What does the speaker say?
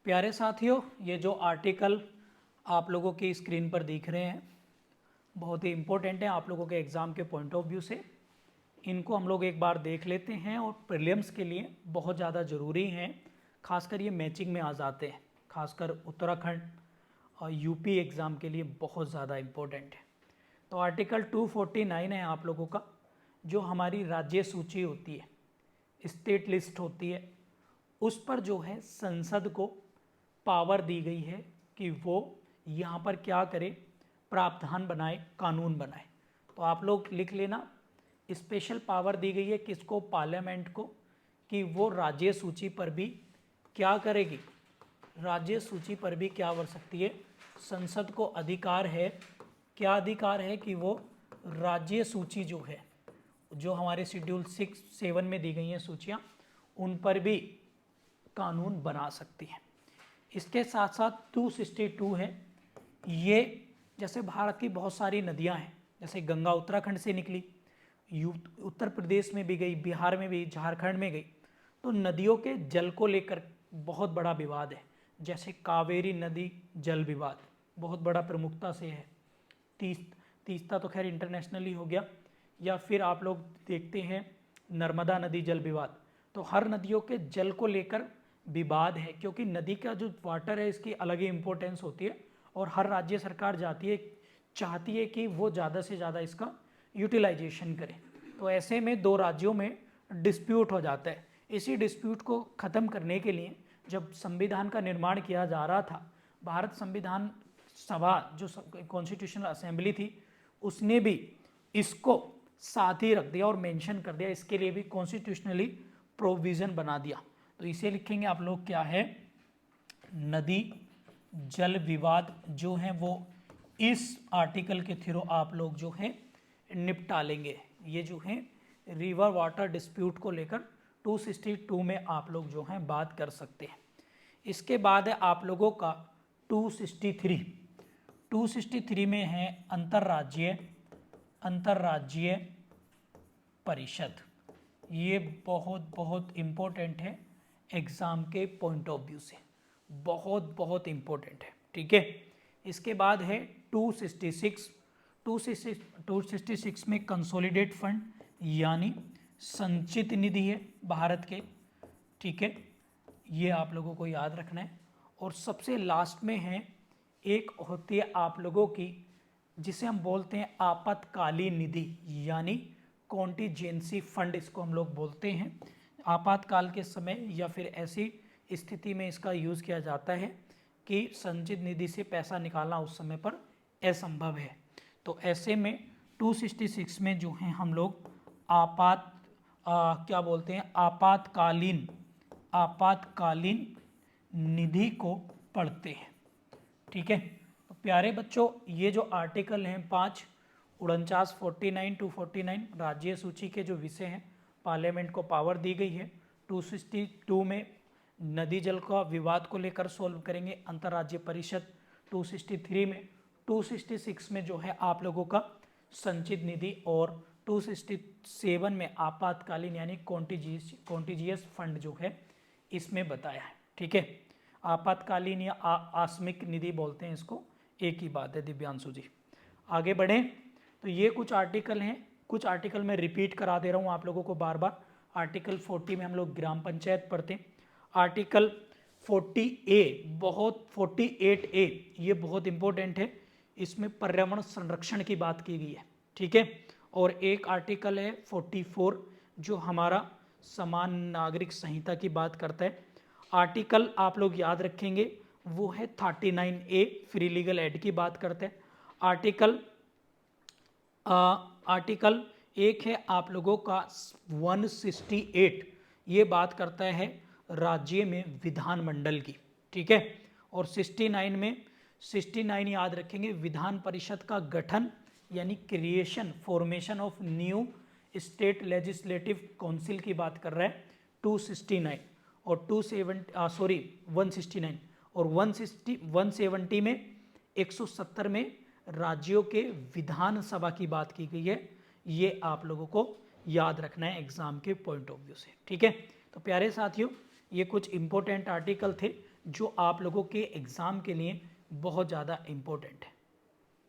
प्यारे साथियों, ये जो आर्टिकल आप लोगों की स्क्रीन पर दिख रहे हैं बहुत ही इम्पोर्टेंट है आप लोगों के एग्ज़ाम के पॉइंट ऑफ व्यू से। इनको हम लोग एक बार देख लेते हैं और प्रीलिम्स के लिए बहुत ज़्यादा ज़रूरी हैं। खासकर ये मैचिंग में आ जाते हैं, खासकर उत्तराखंड और यूपी एग्ज़ाम के लिए बहुत ज़्यादा इम्पोर्टेंट है। तो आर्टिकल 249 है आप लोगों का, जो हमारी राज्य सूची होती है, स्टेट लिस्ट होती है, उस पर जो है संसद को पावर दी गई है कि वो यहाँ पर क्या करे, प्रावधान बनाए, कानून बनाए। तो आप लोग लिख लेना, स्पेशल पावर दी गई है किसको, पार्लियामेंट को, कि वो राज्य सूची पर भी क्या करेगी, राज्य सूची पर भी क्या कर सकती है, संसद को अधिकार है, क्या अधिकार है कि वो राज्य सूची जो है, जो हमारे शेड्यूल 6-7 में दी गई हैं सूचियाँ, उन पर भी कानून बना सकती है। इसके साथ साथ 262 है, ये जैसे भारत की बहुत सारी नदियां हैं, जैसे गंगा उत्तराखंड से निकली, उत्तर प्रदेश में भी गई, बिहार में भी, झारखंड में गई, तो नदियों के जल को लेकर बहुत बड़ा विवाद है। जैसे कावेरी नदी जल विवाद बहुत बड़ा प्रमुखता से है, तीस्ता तो खैर इंटरनेशनली हो गया, या फिर आप लोग देखते हैं नर्मदा नदी जल विवाद। तो हर नदियों के जल को लेकर विवाद है, क्योंकि नदी का जो वाटर है इसकी अलग ही इम्पोर्टेंस होती है और हर राज्य सरकार चाहती है कि वो ज़्यादा से ज़्यादा इसका यूटिलाइजेशन करे। तो ऐसे में दो राज्यों में डिस्प्यूट हो जाता है। इसी डिस्प्यूट को ख़त्म करने के लिए जब संविधान का निर्माण किया जा रहा था, भारत संविधान सभा जो कॉन्स्टिट्यूशनल असेंबली थी, उसने भी इसको साथ ही रख दिया और मेंशन कर दिया, इसके लिए भी कॉन्स्टिट्यूशनली प्रोविज़न बना दिया। तो इसे लिखेंगे आप लोग क्या है, नदी जल विवाद जो है वो इस आर्टिकल के थ्रू आप लोग जो है निपटा लेंगे। ये जो है रिवर वाटर डिस्प्यूट को लेकर 262 में आप लोग जो हैं बात कर सकते हैं। इसके बाद है आप लोगों का 263 में है अंतर्राज्यीय परिषद। ये बहुत इम्पोर्टेंट है एग्ज़ाम के पॉइंट ऑफ व्यू से, बहुत इम्पोर्टेंट है, ठीक है। इसके बाद है 266 में कंसोलिडेट फंड यानी संचित निधि है भारत के, ठीक है, ये आप लोगों को याद रखना है। और सबसे लास्ट में है एक होती है आप लोगों की, जिसे हम बोलते हैं आपातकालीन निधि यानी कॉन्टीजेंसी फंड, इसको हम लोग बोलते हैं। आपातकाल के समय या फिर ऐसी स्थिति में इसका यूज़ किया जाता है कि संचित निधि से पैसा निकालना उस समय पर असंभव है। तो ऐसे में 266 में जो है हम लोग क्या बोलते हैं, आपातकालीन निधि को पढ़ते हैं, ठीक है। तो प्यारे बच्चों, ये जो आर्टिकल हैं 5, 49, 49, 249 राज्य सूची के जो विषय हैं, पार्लियामेंट को पावर दी गई है। 262 में नदी जल का विवाद को लेकर सॉल्व करेंगे, अंतर्राज्यीय परिषद। 263 में, 266 में जो है आप लोगों का संचित निधि, और 267 में आपातकालीन यानी कॉन्टीजियस फंड जो है इसमें बताया है, ठीक है। आपातकालीन या आकस्मिक निधि बोलते हैं इसको, एक ही बात है दिव्यांशु जी। आगे बढ़ें, तो ये कुछ आर्टिकल हैं, कुछ आर्टिकल मैं रिपीट करा दे रहा हूँ आप लोगों को बार बार। आर्टिकल 40 में हम लोग ग्राम पंचायत पढ़ते हैं। आर्टिकल 48A ये बहुत इंपॉर्टेंट है, इसमें पर्यावरण संरक्षण की बात की गई है, ठीक है। और एक आर्टिकल है 44 जो हमारा समान नागरिक संहिता की बात करता है। आर्टिकल आप लोग याद रखेंगे वो है 39A फ्री लीगल एड की बात करते हैं। आर्टिकल एक है आप लोगों का 168, ये बात करता है राज्य में विधानमंडल की, ठीक है। और 69 याद रखेंगे, विधान परिषद का गठन यानी formation of new state legislative council की बात कर रहा है 269। और 169 और 170 में 170 में राज्यों के विधानसभा की बात की गई है। ये आप लोगों को याद रखना है एग्जाम के पॉइंट ऑफ व्यू से, ठीक है। तो प्यारे साथियों, ये कुछ इम्पोर्टेंट आर्टिकल थे जो आप लोगों के एग्ज़ाम के लिए बहुत ज़्यादा इम्पोर्टेंट है।